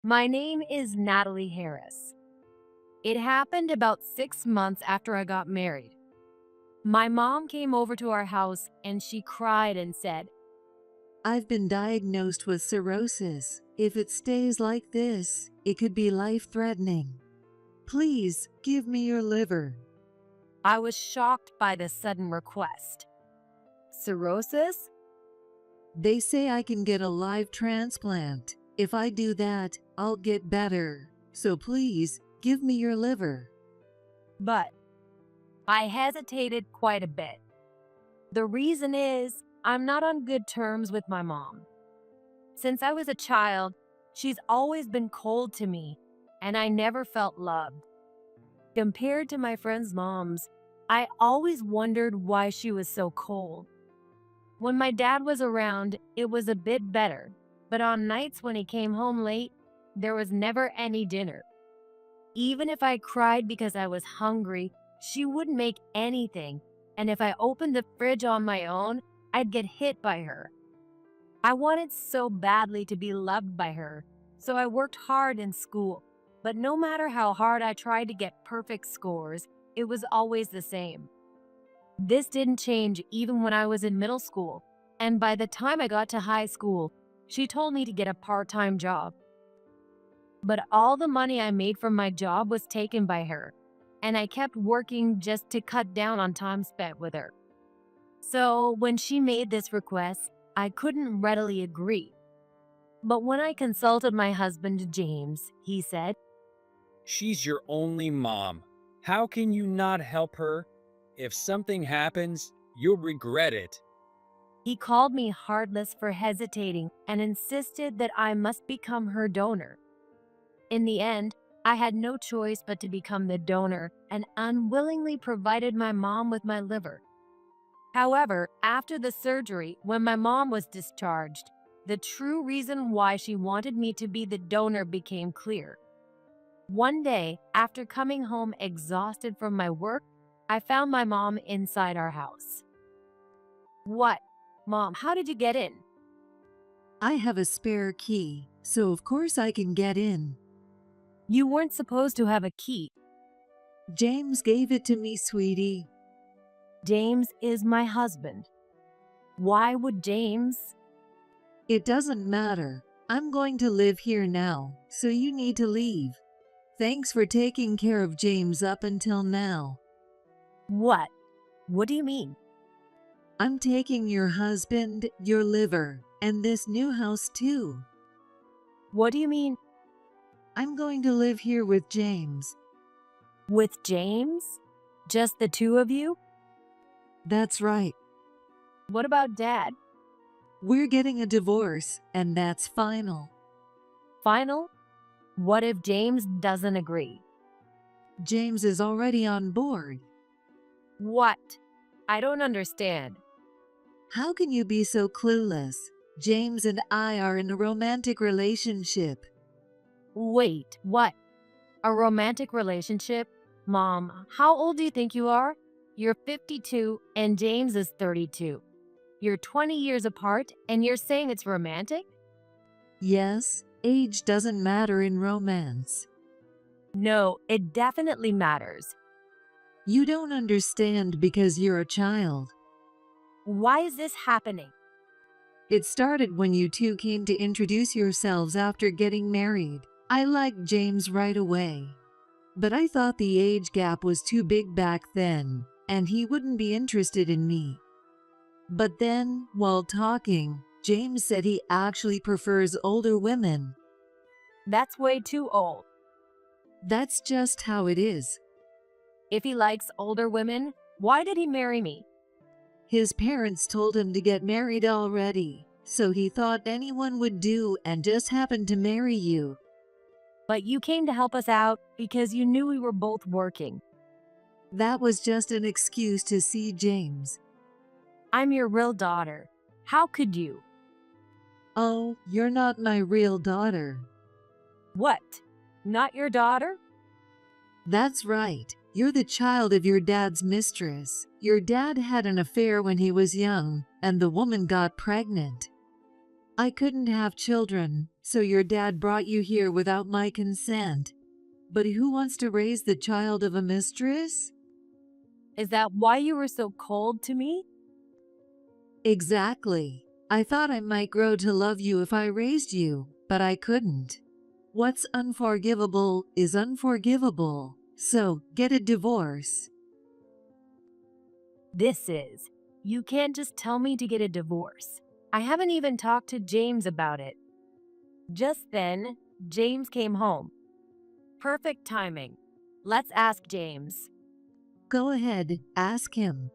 My name is Natalie Harris. It happened about 6 months after I got married. My mom came over to our house and she cried and said, I've been diagnosed with cirrhosis. If it stays like this, it could be life-threatening. Please give me your liver. I was shocked by this sudden request. Cirrhosis? They say I can get a live transplant. If I do that, I'll get better. So please give me your liver. But I hesitated quite a bit. The reason is I'm not on good terms with my mom. Since I was a child, she's always been cold to me, and I never felt loved. Compared to my friends' moms, I always wondered why she was so cold. When my dad was around, it was a bit better, but on nights when he came home late, there was never any dinner. Even if I cried because I was hungry, she wouldn't make anything, and if I opened the fridge on my own, I'd get hit by her. I wanted so badly to be loved by her, so I worked hard in school. But no matter how hard I tried to get perfect scores, it was always the same. This didn't change even when I was in middle school, and by the time I got to high school, she told me to get a part-time job. But all the money I made from my job was taken by her, and I kept working just to cut down on time spent with her. So when she made this request, I couldn't readily agree. But when I consulted my husband, James, he said, She's your only mom. How can you not help her? If something happens, you'll regret it. he called me heartless for hesitating and insisted that I must become her donor. In the end, I had no choice but to become the donor and unwillingly provided my mom with my liver. However, after the surgery, when my mom was discharged, the true reason why she wanted me to be the donor became clear. One day, after coming home exhausted from my work, I found my mom inside our house. What? Mom, how did you get in? I have a spare key, so of course I can get in. You weren't supposed to have a key. James gave it to me, sweetie. James is my husband. Why would James? It doesn't matter. I'm going to live here now, so you need to leave. Thanks for taking care of James up until now. What? What do you mean? I'm taking your husband, your liver, and this new house too. What do you mean I'm going to live here with James. with James? Just the two of you? That's right. What about Dad? We're getting a divorce, and that's final. Final? What if James doesn't agree? James is already on board. What? I don't understand. How can you be so clueless? James and I are in a romantic relationship. Wait, what? A romantic relationship? Mom, how old do you think you are? You're 52 and James is 32. You're 20 years apart and you're saying it's romantic? Yes, age doesn't matter in romance. No, it definitely matters. You don't understand because you're a child. Why is this happening? It started when you two came to introduce yourselves after getting married. I liked James right away. But I thought the age gap was too big back then, and he wouldn't be interested in me. But then, while talking, James said he actually prefers older women. That's way too old. That's just how it is. If he likes older women, why did he marry me? His parents told him to get married already, so he thought anyone would do and just happened to marry you. But you came to help us out because you knew we were both working. That was just an excuse to see James. I'm your real daughter. How could you? Oh, you're not my real daughter. What? Not your daughter? That's right. You're the child of your dad's mistress. Your dad had an affair when he was young, and the woman got pregnant. I couldn't have children, so your dad brought you here without my consent. But who wants to raise the child of a mistress? Is that why you were so cold to me? Exactly. I thought I might grow to love you if I raised you, but I couldn't. What's unforgivable is unforgivable, so get a divorce. This is. You can't just tell me to get a divorce. I haven't even talked to James about it. Just then, James came home. Perfect timing. Let's ask James. Go ahead, ask him.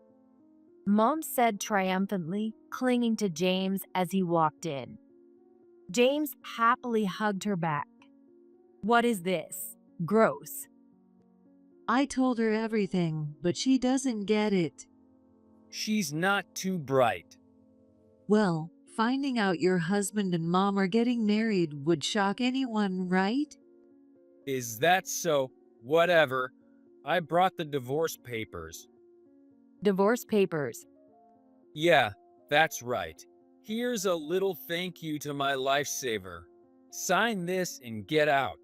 Mom said triumphantly, clinging to James as he walked in. James happily hugged her back. What is this? Gross. I told her everything, but she doesn't get it. She's not too bright. Well, finding out your husband and mom are getting married would shock anyone, right? Is that so? Whatever. I brought the divorce papers. Divorce papers. Yeah, that's right. Here's a little thank you to my lifesaver. Sign this and get out.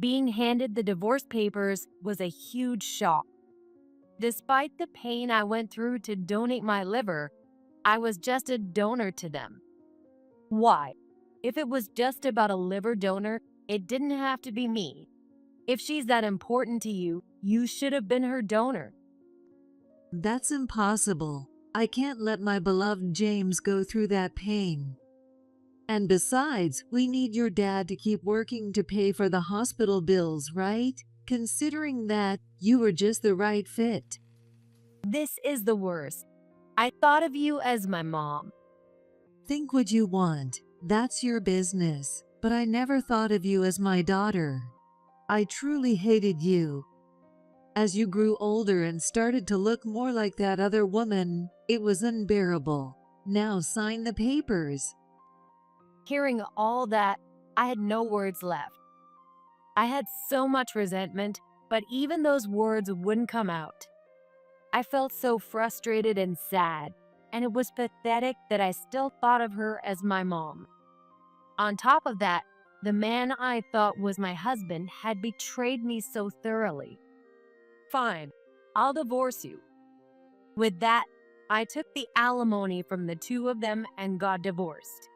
Being handed the divorce papers was a huge shock. Despite the pain I went through to donate my liver, I was just a donor to them. Why? If it was just about a liver donor, it didn't have to be me. If she's that important to you, you should have been her donor. That's impossible. I can't let my beloved James go through that pain. And besides, we need your dad to keep working to pay for the hospital bills, right? Considering that, you were just the right fit. This is the worst. I thought of you as my mom. Think what you want. That's your business. But I never thought of you as my daughter. I truly hated you. As you grew older and started to look more like that other woman, it was unbearable. Now sign the papers. Hearing all that, I had no words left. I had so much resentment, but even those words wouldn't come out. I felt so frustrated and sad, and it was pathetic that I still thought of her as my mom. On top of that, the man I thought was my husband had betrayed me so thoroughly. Fine, I'll divorce you. With that, I took the alimony from the two of them and got divorced.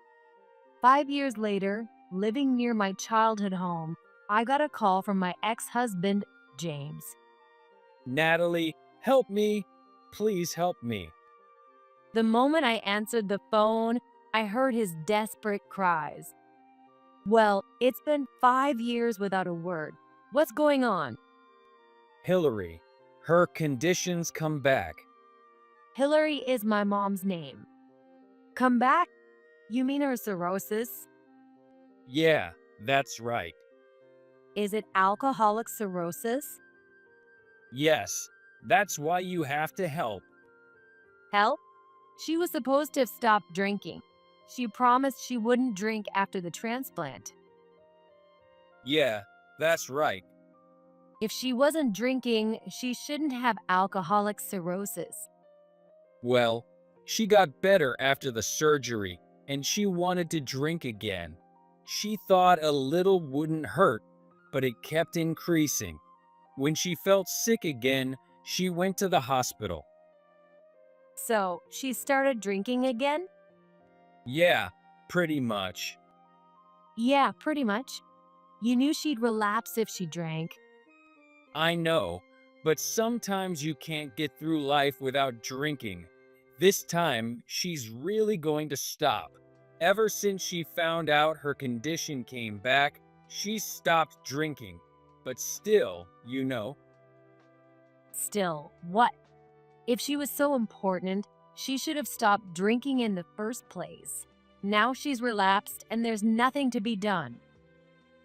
5 years later, living near my childhood home, I got a call from my ex-husband, James. Natalie, help me. Please help me. The moment I answered the phone, I heard his desperate cries. Well, it's been 5 years without a word. What's going on? Hillary, her conditions come back. Hillary is my mom's name. Come back? You mean her cirrhosis? Yeah, that's right. Is it alcoholic cirrhosis? Yes, that's why you have to help. Help? She was supposed to have stopped drinking. She promised she wouldn't drink after the transplant. Yeah, that's right. If she wasn't drinking, she shouldn't have alcoholic cirrhosis. Well, she got better after the surgery, and she wanted to drink again. She thought a little wouldn't hurt, but it kept increasing. When she felt sick again, she went to the hospital. So, she started drinking again? Yeah, pretty much. Yeah, pretty much. You knew she'd relapse if she drank. I know, but sometimes you can't get through life without drinking. This time, she's really going to stop. Ever since she found out her condition came back, she's stopped drinking. But still, you know. Still, what? If she was so important, she should have stopped drinking in the first place. Now she's relapsed and there's nothing to be done.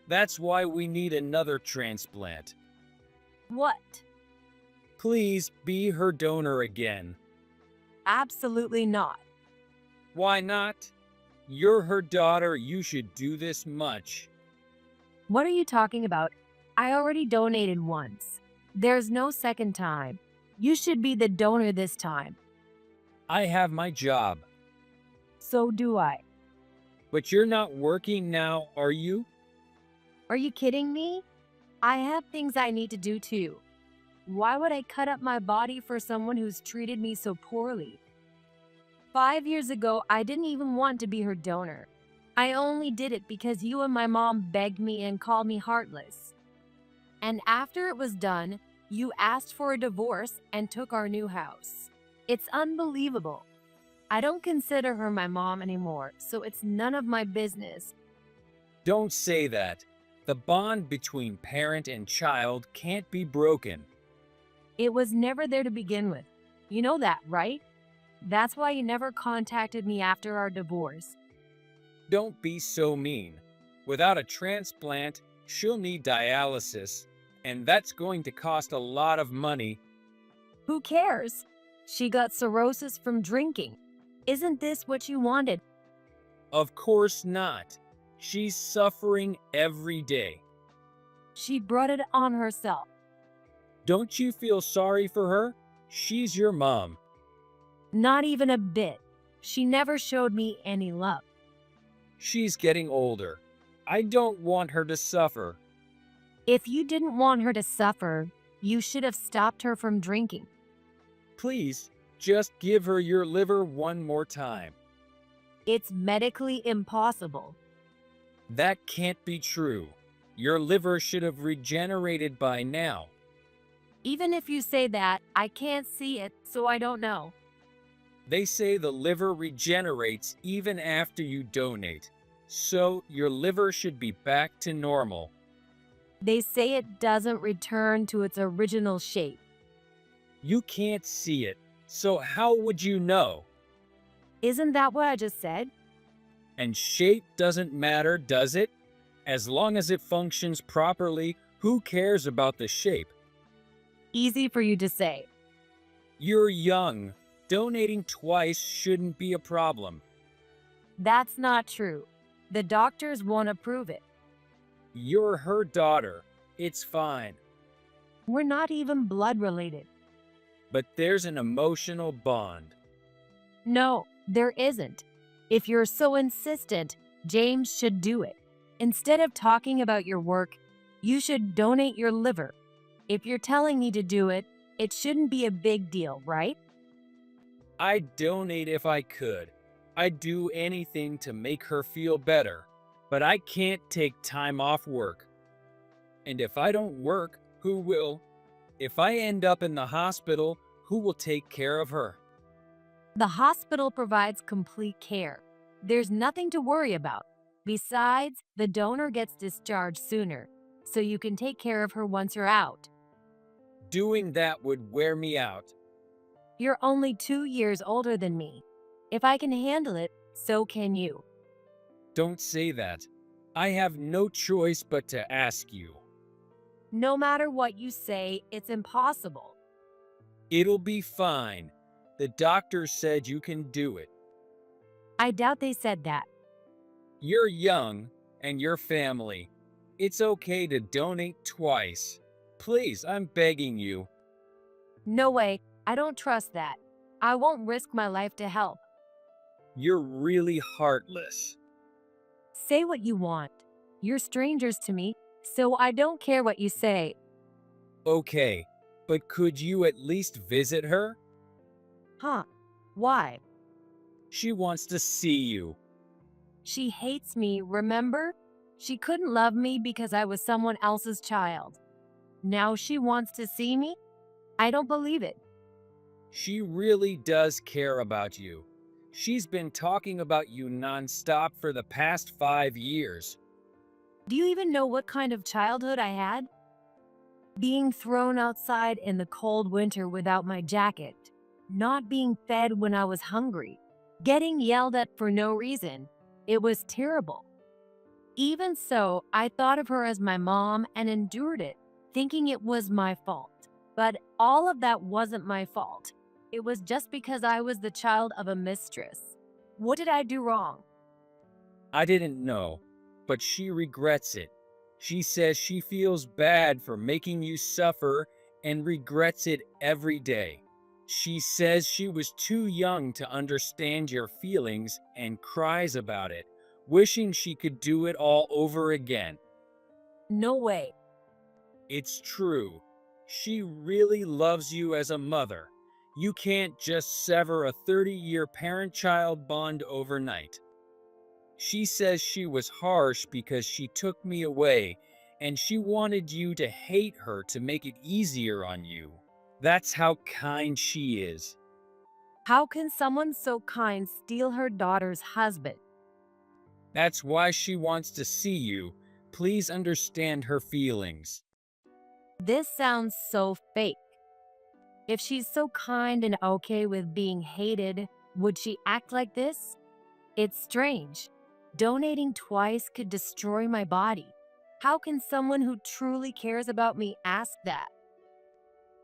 That's why we need another transplant. What? Please be her donor again. Absolutely not. Why not? You're her daughter, you should do this much. What are you talking about? I already donated once. There's no second time. You should be the donor this time. I have my job. So do I. But you're not working now, are you? Are you kidding me? I have things I need to do too. Why would I cut up my body for someone who's treated me so poorly? 5 years ago, I didn't even want to be her donor. I only did it because you and my mom begged me and called me heartless. And after it was done, you asked for a divorce and took our new house. It's unbelievable. I don't consider her my mom anymore, so it's none of my business. Don't say that. The bond between parent and child can't be broken. It was never there to begin with. You know that, right? That's why you never contacted me after our divorce. Don't be so mean. Without a transplant, she'll need dialysis, and that's going to cost a lot of money. Who cares? She got cirrhosis from drinking. Isn't this what you wanted? Of course not. She's suffering every day. She brought it on herself. Don't you feel sorry for her? She's your mom. Not even a bit. She never showed me any love. She's getting older. I don't want her to suffer. If you didn't want her to suffer, you should have stopped her from drinking. Please, just give her your liver one more time. It's medically impossible. That can't be true. Your liver should have regenerated by now. Even if you say that, I can't see it, so I don't know. They say the liver regenerates even after you donate, so your liver should be back to normal. They say it doesn't return to its original shape. You can't see it, so how would you know? Isn't that what I just said? And shape doesn't matter, does it? As long as it functions properly, who cares about the shape? Easy for you to say. You're young. Donating twice shouldn't be a problem. That's not true. The doctors won't approve it. You're her daughter. It's fine. We're not even blood related. But there's an emotional bond. No, there isn't. If you're so insistent, James should do it. Instead of talking about your work, you should donate your liver. If you're telling me to do it, it shouldn't be a big deal, right? I'd donate if I could. I'd do anything to make her feel better. But I can't take time off work. And if I don't work, who will? If I end up in the hospital, who will take care of her? The hospital provides complete care. There's nothing to worry about. Besides, the donor gets discharged sooner, so you can take care of her once you're out. Doing that would wear me out. You're only 2 years older than me. If I can handle it, so can you. Don't say that. I have no choice but to ask you. No matter what you say, it's impossible. It'll be fine. The doctor said you can do it. I doubt they said that. You're young, and your family. It's okay to donate twice. Please, I'm begging you. No way, I don't trust that. I won't risk my life to help. You're really heartless. Say what you want. You're strangers to me, so I don't care what you say. Okay, but could you at least visit her? Huh? Why? She wants to see you. She hates me, remember? She couldn't love me because I was someone else's child. Now she wants to see me? I don't believe it. She really does care about you. She's been talking about you nonstop for the past 5 years. Do you even know what kind of childhood I had? Being thrown outside in the cold winter without my jacket, not being fed when I was hungry, getting yelled at for no reason. It was terrible. Even so, I thought of her as my mom and endured it, thinking it was my fault. But all of that wasn't my fault. It was just because I was the child of a mistress. What did I do wrong? I didn't know, but she regrets it. She says she feels bad for making you suffer and regrets it every day. She says she was too young to understand your feelings and cries about it. wishing she could do it all over again. No way. It's true. She really loves you as a mother. You can't just sever a 30-year parent-child bond overnight. She says she was harsh because she took me away, and she wanted you to hate her to make it easier on you. That's how kind she is. How can someone so kind steal her daughter's husband? That's why she wants to see you. Please understand her feelings. This sounds so fake. If she's so kind and okay with being hated, would she act like this? It's strange. Donating twice could destroy my body. How can someone who truly cares about me ask that?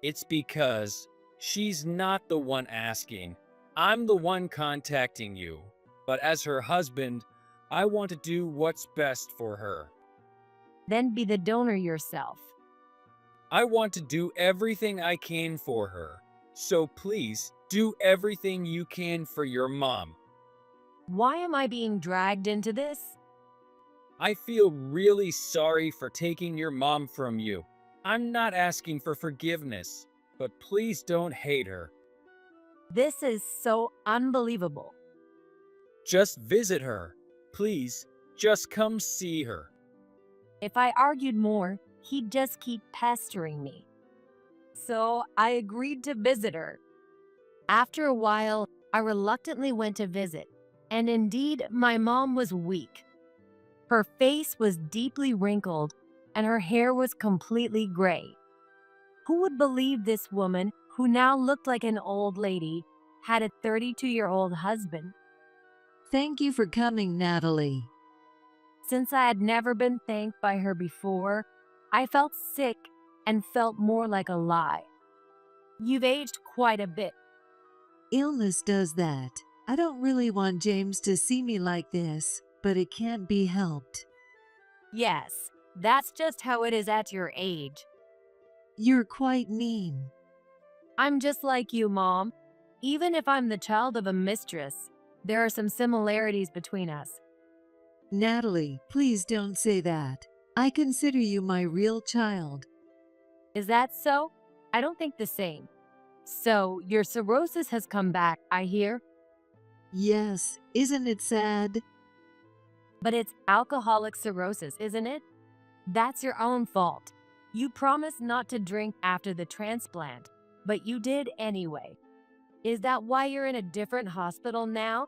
It's because she's not the one asking. I'm the one contacting you. But as her husband, I want to do what's best for her. Then be the donor yourself. I want to do everything I can for her. So please, do everything you can for your mom. Why am I being dragged into this? I feel really sorry for taking your mom from you. I'm not asking for forgiveness, but please don't hate her. This is so unbelievable. Just visit her. Please, just come see her. If I argued more, he'd just keep pestering me. So I agreed to visit her. After a while, I reluctantly went to visit, and indeed, my mom was weak. Her face was deeply wrinkled, and her hair was completely gray. Who would believe this woman, who now looked like an old lady, had a 32-year-old husband? Thank you for coming, Natalie. Since I had never been thanked by her before, I felt sick and felt more like a lie. You've aged quite a bit. Illness does that. I don't really want James to see me like this, but it can't be helped. Yes, that's just how it is at your age. You're quite mean. I'm just like you, Mom. Even if I'm the child of a mistress, there are some similarities between us. Natalie, please don't say that. I consider you my real child. Is that so? I don't think the same. So, your cirrhosis has come back, I hear? Yes, isn't it sad? But it's alcoholic cirrhosis, isn't it? That's your own fault. You promised not to drink after the transplant, but you did anyway. Is that why you're in a different hospital now?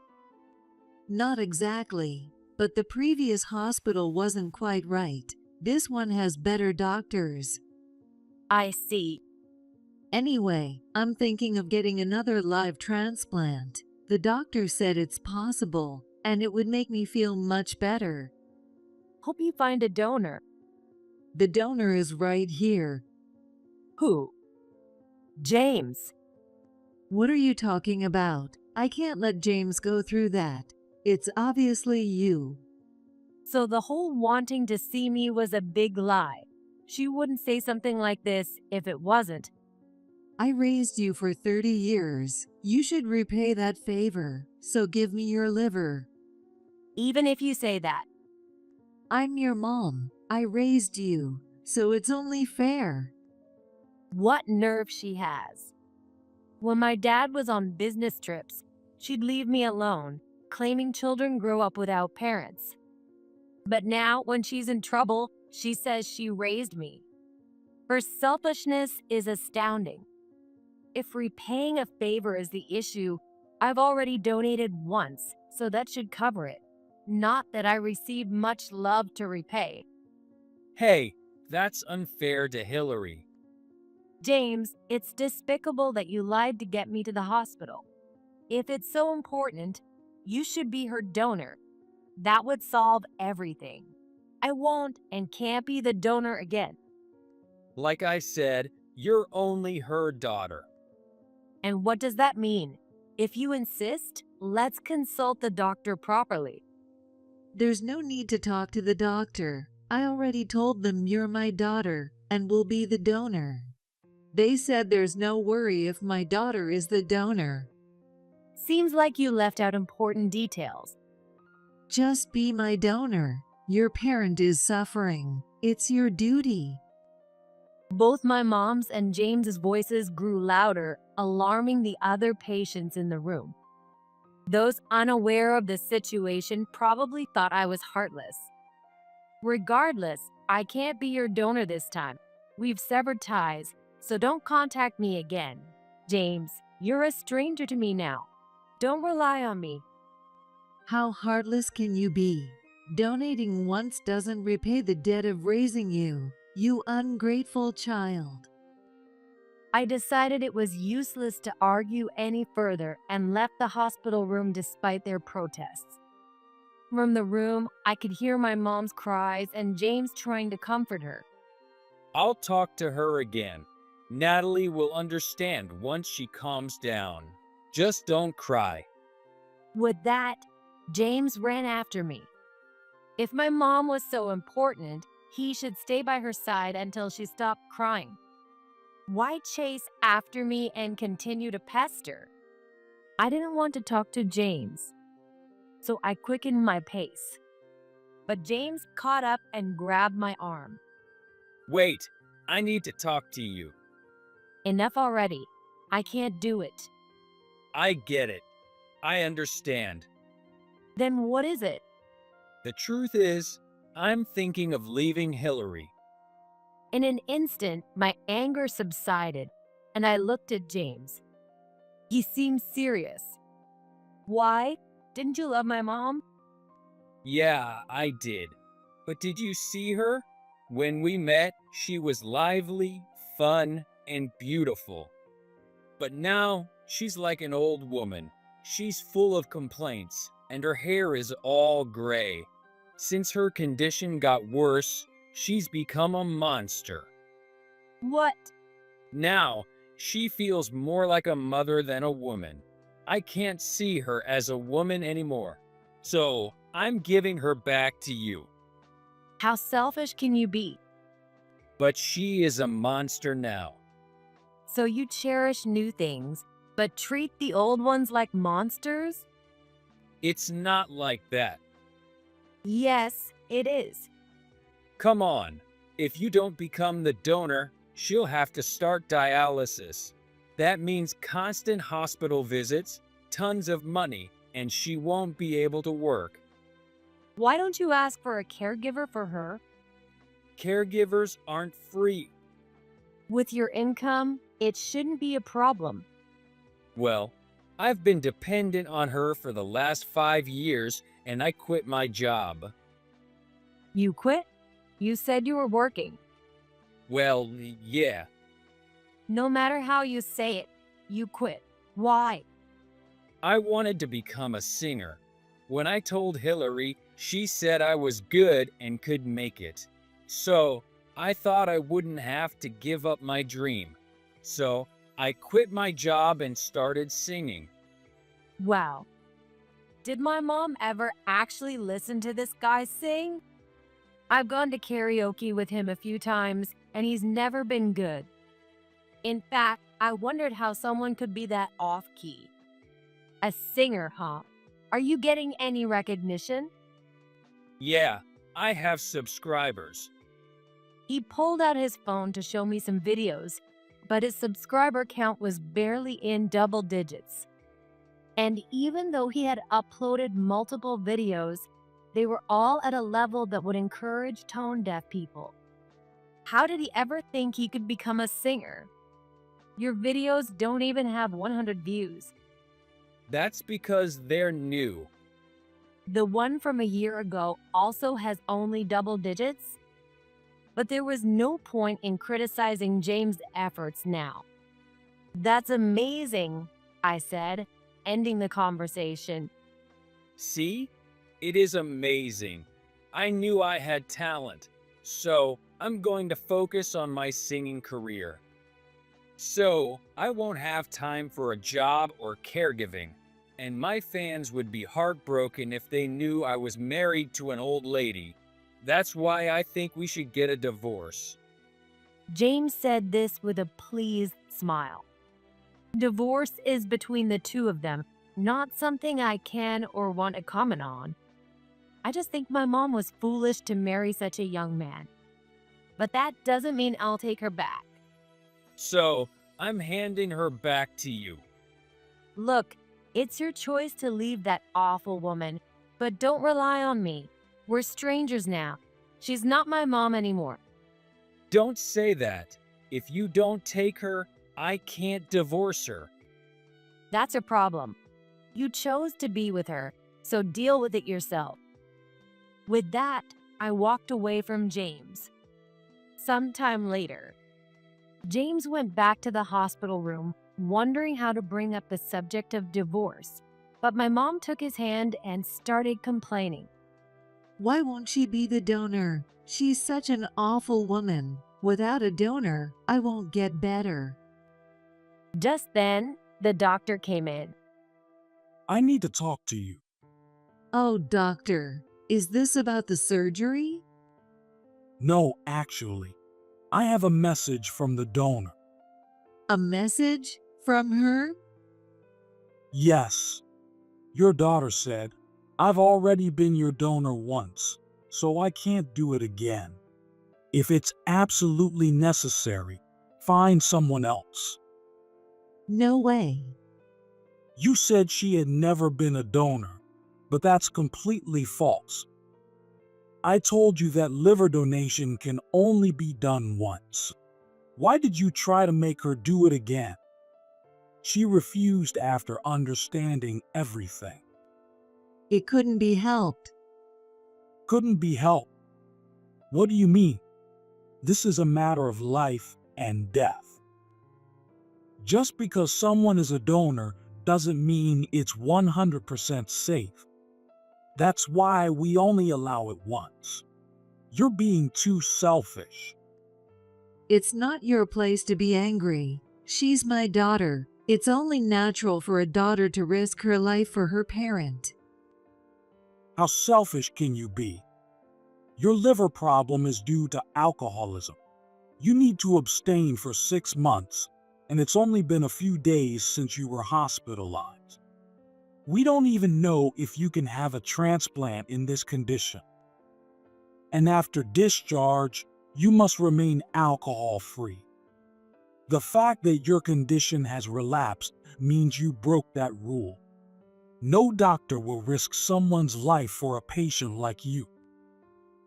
Not exactly, but the previous hospital wasn't quite right. This one has better doctors. I see. Anyway, I'm thinking of getting another live transplant. The doctor said it's possible, and it would make me feel much better. Hope you find a donor. The donor is right here. Who? James. What are you talking about? I can't let James go through that. It's obviously you. So the whole wanting to see me was a big lie. She wouldn't say something like this if it wasn't. I raised you for 30 years. You should repay that favor, so give me your liver. Even if you say that. I'm your mom. I raised you, so it's only fair. What nerve she has. When my dad was on business trips, she'd leave me alone, claiming children grow up without parents. But now, when she's in trouble, she says she raised me. Her selfishness is astounding. If repaying a favor is the issue, I've already donated once, so that should cover it. Not that I received much love to repay. Hey, that's unfair to Hillary. James, it's despicable that you lied to get me to the hospital. If it's so important, you should be her donor. That would solve everything. I won't and can't be the donor again. Like I said, you're only her daughter. And what does that mean? If you insist, let's consult the doctor properly. There's no need to talk to the doctor. I already told them you're my daughter and will be the donor. They said there's no worry if my daughter is the donor. Seems like you left out important details. Just be my donor. Your parent is suffering. It's your duty. Both my mom's and James's voices grew louder, alarming the other patients in the room. Those unaware of the situation probably thought I was heartless. Regardless, I can't be your donor this time. We've severed ties, so don't contact me again. James, you're a stranger to me now. Don't rely on me. How heartless can you be? Donating once doesn't repay the debt of raising you, you ungrateful child. I decided it was useless to argue any further and left the hospital room despite their protests. From the room, I could hear my mom's cries and James trying to comfort her. I'll talk to her again. Natalie will understand once she calms down. Just don't cry. With that, James ran after me. If my mom was so important, he should stay by her side until she stopped crying. Why chase after me and continue to pester? I didn't want to talk to James, so I quickened my pace. But James caught up and grabbed my arm. Wait, I need to talk to you. Enough already. I can't do it. I get it. I understand. Then what is it? The truth is, I'm thinking of leaving Hillary. In an instant, my anger subsided, and I looked at James. He seemed serious. Why? Didn't you love my mom? Yeah, I did. But did you see her? When we met, she was lively, fun, and beautiful. But now, she's like an old woman. She's full of complaints, and her hair is all gray. Since her condition got worse, she's become a monster. What? Now, she feels more like a mother than a woman. I can't see her as a woman anymore. So, I'm giving her back to you. How selfish can you be? But she is a monster now. So you cherish new things, but treat the old ones like monsters? It's not like that. Yes, it is. Come on. If you don't become the donor, she'll have to start dialysis. That means constant hospital visits, tons of money, and she won't be able to work. Why don't you ask for a caregiver for her? Caregivers aren't free. With your income, it shouldn't be a problem. Well, I've been dependent on her for the last 5 years, and I quit my job. You quit? You said you were working. Well, yeah. No matter how you say it, you quit. Why? I wanted to become a singer. When I told Hillary, she said I was good and could make it. So, I thought I wouldn't have to give up my dream. So, I quit my job and started singing. Wow. Did my mom ever actually listen to this guy sing? I've gone to karaoke with him a few times, and he's never been good. In fact, I wondered how someone could be that off-key. A singer, huh? Are you getting any recognition? Yeah, I have subscribers. He pulled out his phone to show me some videos, but his subscriber count was barely in double digits. And even though he had uploaded multiple videos, they were all at a level that would encourage tone-deaf people. How did he ever think he could become a singer? Your videos don't even have 100 views. That's because they're new. The one from a year ago also has only double digits? But there was no point in criticizing James' efforts now. That's amazing, I said, ending the conversation. See? It is amazing. I knew I had talent, so I'm going to focus on my singing career. So, I won't have time for a job or caregiving, and my fans would be heartbroken if they knew I was married to an old lady. That's why I think we should get a divorce. James said this with a pleased smile. Divorce is between the two of them, not something I can or want to comment on. I just think my mom was foolish to marry such a young man. But that doesn't mean I'll take her back. So, I'm handing her back to you. Look, it's your choice to leave that awful woman, but don't rely on me. We're strangers now. She's not my mom anymore. Don't say that. If you don't take her, I can't divorce her. That's a problem. You chose to be with her, so deal with it yourself. With that, I walked away from James. Sometime later, James went back to the hospital room, wondering how to bring up the subject of divorce. But my mom took his hand and started complaining. Why won't she be the donor? She's such an awful woman. Without a donor, I won't get better. Just then, the doctor came in. I need to talk to you. Oh, doctor, is this about the surgery? No, actually, I have a message from the donor. A message from her? Yes. Your daughter said, I've already been your donor once, so I can't do it again. If it's absolutely necessary, find someone else. No way. You said she had never been a donor, but that's completely false. I told you that liver donation can only be done once. Why did you try to make her do it again? She refused after understanding everything. It couldn't be helped. Couldn't be helped. What do you mean? This is a matter of life and death. Just because someone is a donor doesn't mean it's 100% safe. That's why we only allow it once. You're being too selfish. It's not your place to be angry. She's my daughter. It's only natural for a daughter to risk her life for her parent. How selfish can you be? Your liver problem is due to alcoholism. You need to abstain for 6 months, and it's only been a few days since you were hospitalized. We don't even know if you can have a transplant in this condition. And after discharge, you must remain alcohol-free. The fact that your condition has relapsed means you broke that rule. No doctor will risk someone's life for a patient like you.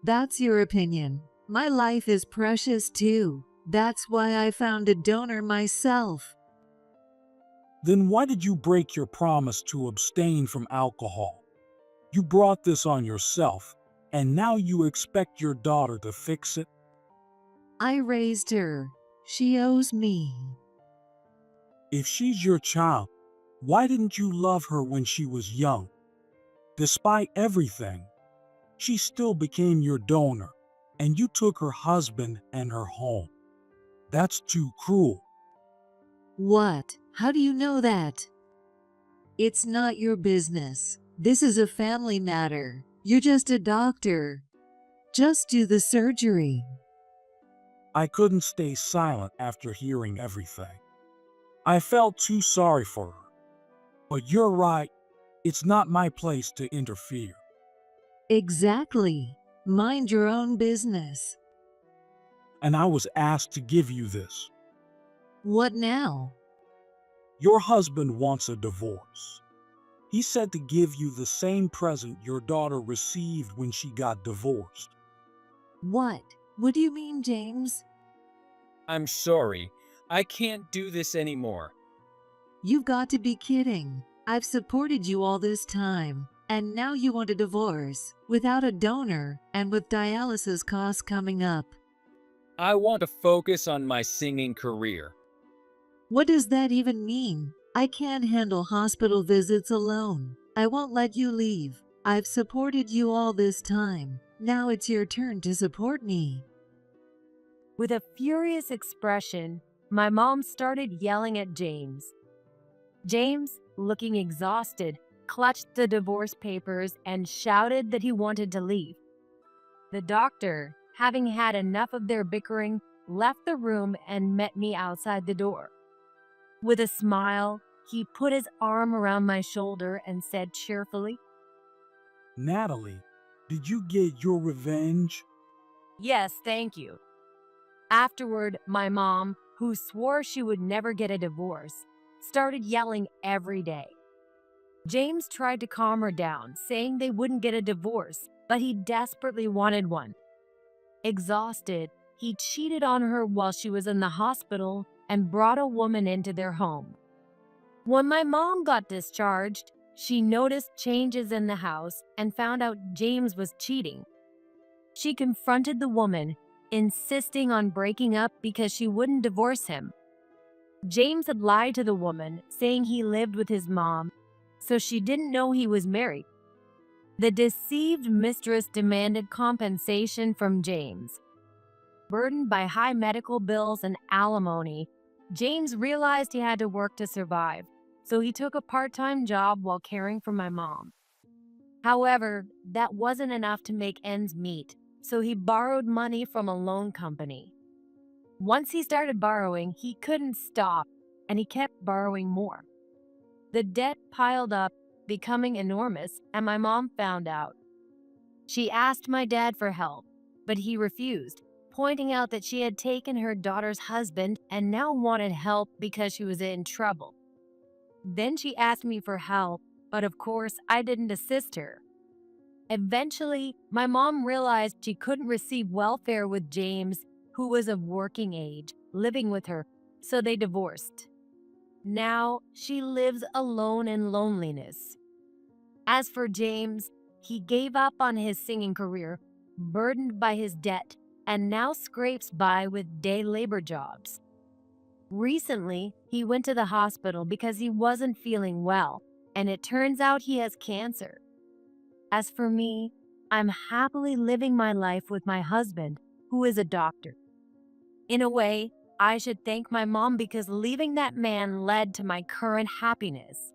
That's your opinion. My life is precious too. That's why I found a donor myself. Then why did you break your promise to abstain from alcohol? You brought this on yourself, and now you expect your daughter to fix it? I raised her. She owes me. If she's your child, why didn't you love her when she was young? Despite everything, she still became your donor, and you took her husband and her home. That's too cruel. What? How do you know that? It's not your business. This is a family matter. You're just a doctor. Just do the surgery. I couldn't stay silent after hearing everything. I felt too sorry for her. But you're right, it's not my place to interfere. Exactly. Mind your own business. And I was asked to give you this. What now? Your husband wants a divorce. He said to give you the same present your daughter received when she got divorced. What? What do you mean, James? I'm sorry. I can't do this anymore. You've got to be kidding. I've supported you all this time, and now you want a divorce without a donor and with dialysis costs coming up. I want to focus on my singing career. What does that even mean? I can't handle hospital visits alone. I won't let you leave. I've supported you all this time. Now it's your turn to support me. With a furious expression, my mom started yelling at James. James, looking exhausted, clutched the divorce papers and shouted that he wanted to leave. The doctor, having had enough of their bickering, left the room and met me outside the door. With a smile, he put his arm around my shoulder and said cheerfully, Natalie, Did you get your revenge? Yes, thank you. Afterward, my mom, who swore she would never get a divorce, started yelling every day. James tried to calm her down, saying they wouldn't get a divorce, but he desperately wanted one. Exhausted, he cheated on her while she was in the hospital and brought a woman into their home. When my mom got discharged, she noticed changes in the house and found out James was cheating. She confronted the woman, insisting on breaking up because she wouldn't divorce him. James had lied to the woman, saying he lived with his mom, so she didn't know he was married. The deceived mistress demanded compensation from James. Burdened by high medical bills and alimony, James realized he had to work to survive, so he took a part-time job while caring for my mom. However, that wasn't enough to make ends meet, so he borrowed money from a loan company. Once he started borrowing, he couldn't stop, and he kept borrowing more. The debt piled up, becoming enormous, and my mom found out. She asked my dad for help, but he refused, pointing out that she had taken her daughter's husband and now wanted help because she was in trouble. Then she asked me for help, but of course I didn't assist her. Eventually, my mom realized she couldn't receive welfare with James, who was of working age, living with her, so they divorced. Now she lives alone in loneliness. As for James, he gave up on his singing career, burdened by his debt, and now scrapes by with day labor jobs. Recently, he went to the hospital because he wasn't feeling well, and it turns out he has cancer. As for me, I'm happily living my life with my husband, who is a doctor. In a way, I should thank my mom because leaving that man led to my current happiness.